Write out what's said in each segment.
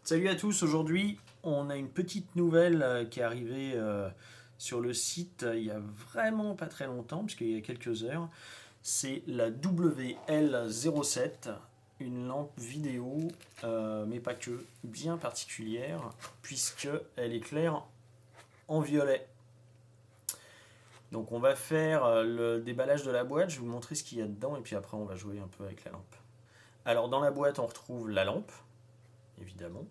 Salut à tous, aujourd'hui on a une petite nouvelle qui est arrivée sur le site il y a vraiment pas très longtemps, puisqu'il y a quelques heures. C'est la WL07, une lampe vidéo, mais pas que, bien particulière, puisqu'elle éclaire en violet. Donc on va faire le déballage de la boîte, je vais vous montrer ce qu'il y a dedans, et puis après on va jouer un peu avec la lampe. Alors dans la boîte on retrouve la lampe, évidemment.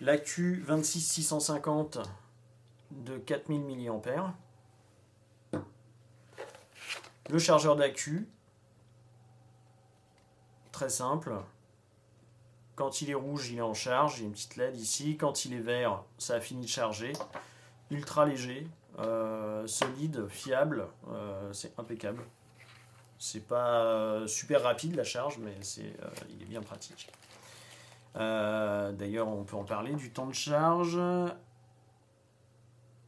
L'AQ 26650 de 4000 mAh. Le chargeur d'AQ, très simple. Quand il est rouge, il est en charge, il y a une petite LED ici. Quand il est vert, ça a fini de charger. Ultra léger, solide, fiable, c'est impeccable. C'est pas super rapide la charge, mais il est bien pratique. D'ailleurs, on peut en parler du temps de charge.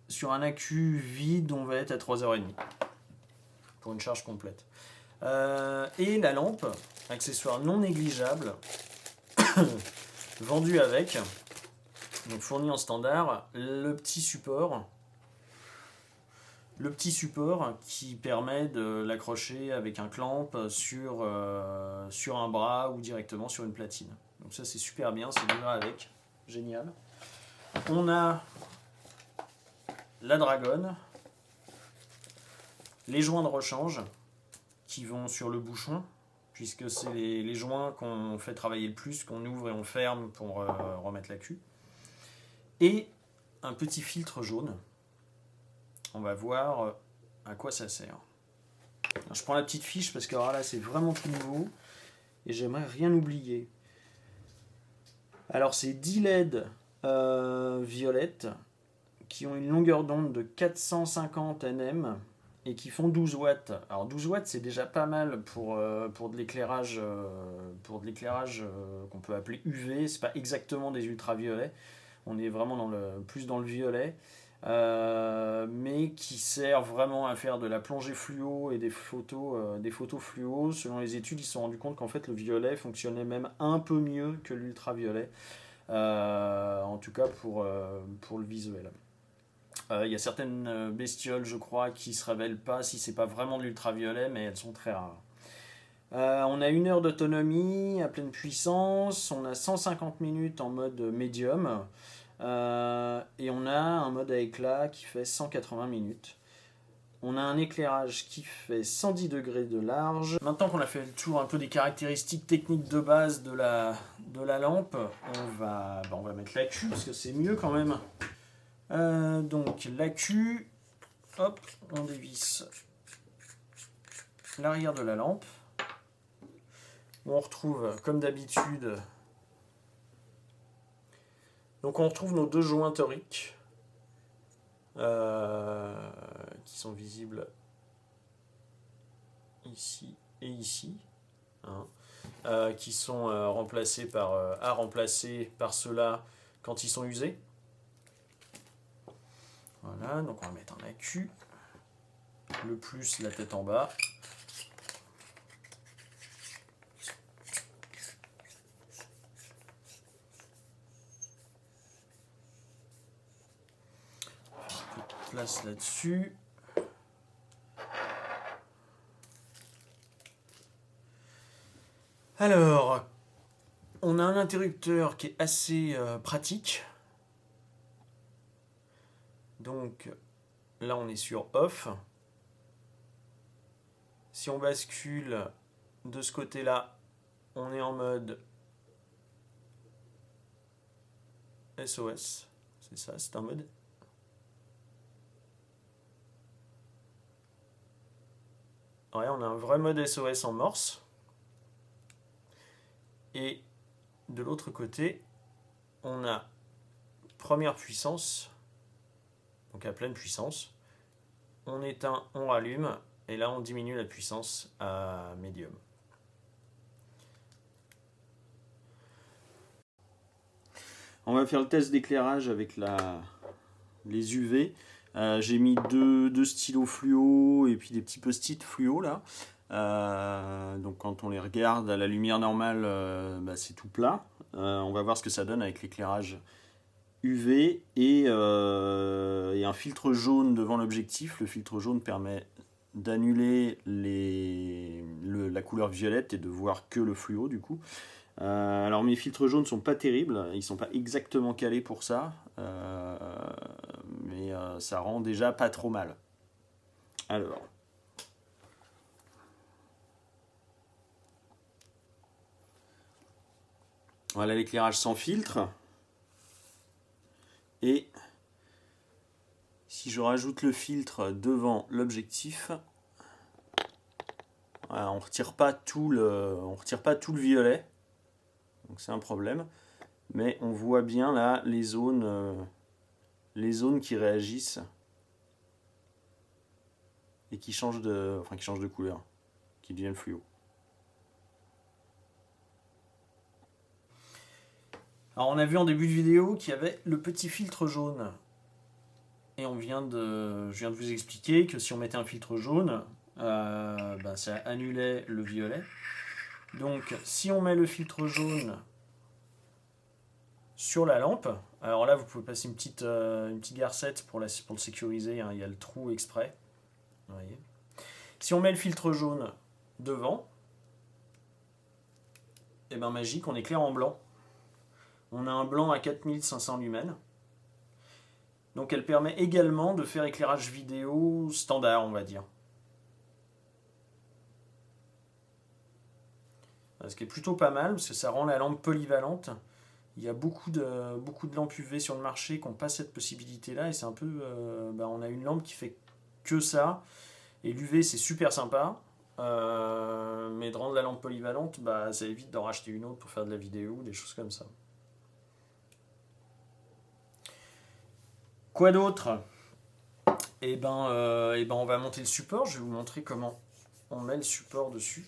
Sur un accu vide, on va être à 3h30 pour une charge complète. Et la lampe, accessoire non négligeable, vendue avec, donc fournie en standard, le petit support qui permet de l'accrocher avec un clamp sur un bras ou directement sur une platine. Donc ça c'est super bien, c'est livré avec, génial. On a la dragonne, les joints de rechange qui vont sur le bouchon, puisque c'est les joints qu'on fait travailler le plus, qu'on ouvre et on ferme pour remettre la queue. Et un petit filtre jaune. On va voir à quoi ça sert. Alors, je prends la petite fiche parce que alors là c'est vraiment tout nouveau et j'aimerais rien oublier. Alors c'est 10 LED violettes qui ont une longueur d'onde de 450 nm et qui font 12 watts. Alors 12 watts c'est déjà pas mal pour de l'éclairage qu'on peut appeler UV. C'est pas exactement des ultraviolets. On est vraiment plus dans le violet. Mais qui sert vraiment à faire de la plongée fluo et des photos fluo. Selon les études, ils se sont rendus compte qu'en fait le violet fonctionnait même un peu mieux que l'ultraviolet, en tout cas pour le visuel. Il y a certaines bestioles, je crois, qui se révèlent pas si c'est pas vraiment de l'ultraviolet, mais elles sont très rares. On a 1 heure d'autonomie à pleine puissance, on a 150 minutes en mode médium. Et on a un mode à éclat qui fait 180 minutes. On a un éclairage qui fait 110 degrés de large. Maintenant qu'on a fait le tour un peu des caractéristiques techniques de base de la lampe, on va mettre l'AQ parce que c'est mieux quand même. Donc l'AQ, hop, on dévisse l'arrière de la lampe. On retrouve comme d'habitude. Donc on retrouve nos deux joints toriques qui sont visibles ici et ici, hein, qui sont remplacés par ceux-là quand ils sont usés. Voilà, donc on va mettre un AQ, le plus la tête en bas. Place là-dessus. Alors, on a un interrupteur qui est assez pratique. Donc là, on est sur off. Si on bascule de ce côté-là, on est en mode SOS. C'est ça, c'est un mode. Ouais, on a un vrai mode SOS en morse. Et de l'autre côté, on a première puissance, donc à pleine puissance. On éteint, on rallume, et là on diminue la puissance à médium. On va faire le test d'éclairage avec les UV. J'ai mis deux stylos fluo et puis des petits post-it fluo là. Donc quand on les regarde à la lumière normale, c'est tout plat. On va voir ce que ça donne avec l'éclairage UV et un filtre jaune devant l'objectif. Le filtre jaune permet d'annuler la couleur violette et de voir que le fluo du coup. Alors mes filtres jaunes sont pas terribles, ils sont pas exactement calés pour ça, mais ça rend déjà pas trop mal. Alors, voilà l'éclairage sans filtre. Et si je rajoute le filtre devant l'objectif, voilà, on retire pas tout le violet, donc c'est un problème. Mais on voit bien là les zones qui réagissent et qui changent de couleur, qui deviennent fluo. Alors on a vu en début de vidéo qu'il y avait le petit filtre jaune. Et je viens de vous expliquer que si on mettait un filtre jaune, ça annulait le violet. Donc si on met le filtre jaune sur la lampe, alors là vous pouvez passer une petite garcette pour le sécuriser, hein, il y a le trou exprès. Vous voyez. Si on met le filtre jaune devant, et ben magique, on éclaire en blanc. On a un blanc à 4500 lumens. Donc elle permet également de faire éclairage vidéo standard, on va dire. Ce qui est plutôt pas mal, parce que ça rend la lampe polyvalente. Il y a beaucoup de lampes UV sur le marché qui n'ont pas cette possibilité-là, et c'est un peu... on a une lampe qui fait que ça, et l'UV c'est super sympa, mais de rendre la lampe polyvalente, ça évite d'en racheter une autre pour faire de la vidéo, des choses comme ça. Quoi d'autre ? On va monter le support. Je vais vous montrer comment on met le support dessus.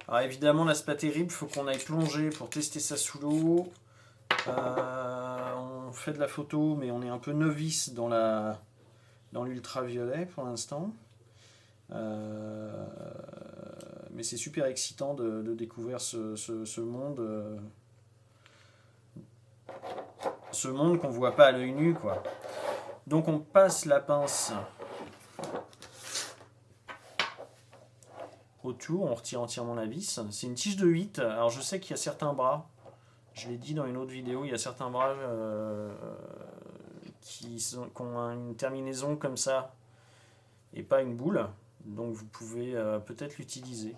Alors évidemment là c'est pas terrible, il faut qu'on aille plonger pour tester ça sous l'eau. On fait de la photo mais on est un peu novice dans l'ultraviolet pour l'instant. Mais c'est super excitant de découvrir ce monde. Ce monde qu'on voit pas à l'œil nu, quoi. Donc on passe la pince autour, on retire entièrement la vis. C'est une tige de 8. Alors je sais qu'il y a certains bras, je l'ai dit dans une autre vidéo, il y a certains bras qui ont une terminaison comme ça et pas une boule. Donc vous pouvez peut-être l'utiliser.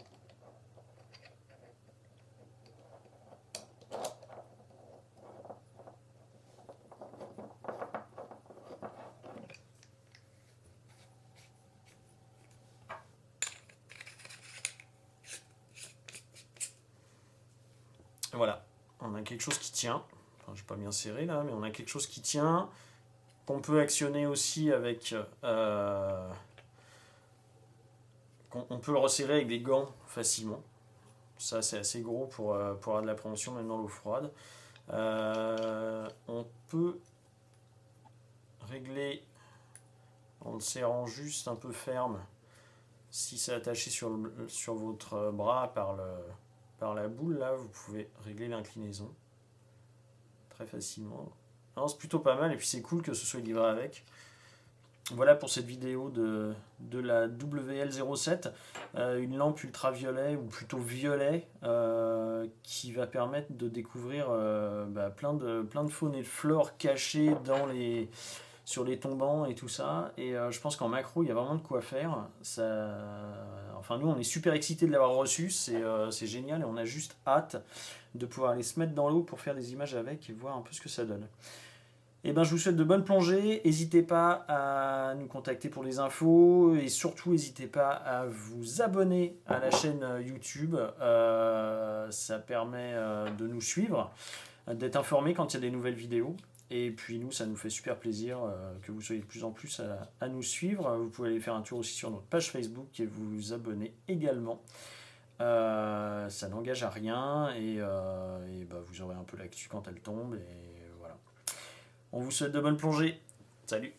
Voilà, on a quelque chose qui tient. Enfin, je n'ai pas bien serré là, mais on a quelque chose qui tient, qu'on peut actionner aussi avec... on peut le resserrer avec des gants facilement. Ça, c'est assez gros pour avoir de la préhension même dans l'eau froide. On peut régler en le serrant juste un peu ferme si c'est attaché sur votre bras par la boule. Là, vous pouvez régler l'inclinaison très facilement. C'est plutôt pas mal et puis c'est cool que ce soit livré avec. Voilà pour cette vidéo de la WL07, une lampe ultraviolet ou plutôt violet qui va permettre de découvrir plein de faune et de flore cachées sur les tombants et tout ça. Et je pense qu'en macro il y a vraiment de quoi faire. Enfin nous on est super excités de l'avoir reçu, c'est génial et on a juste hâte de pouvoir aller se mettre dans l'eau pour faire des images avec et voir un peu ce que ça donne. Je vous souhaite de bonnes plongées, n'hésitez pas à nous contacter pour les infos et surtout n'hésitez pas à vous abonner à la chaîne YouTube, ça permet de nous suivre, d'être informé quand il y a des nouvelles vidéos et puis nous ça nous fait super plaisir que vous soyez de plus en plus à nous suivre. Vous pouvez aller faire un tour aussi sur notre page Facebook et vous abonner également. Ça n'engage à rien et vous aurez un peu l'actu quand elle tombe et voilà. On vous souhaite de bonnes plongées. Salut!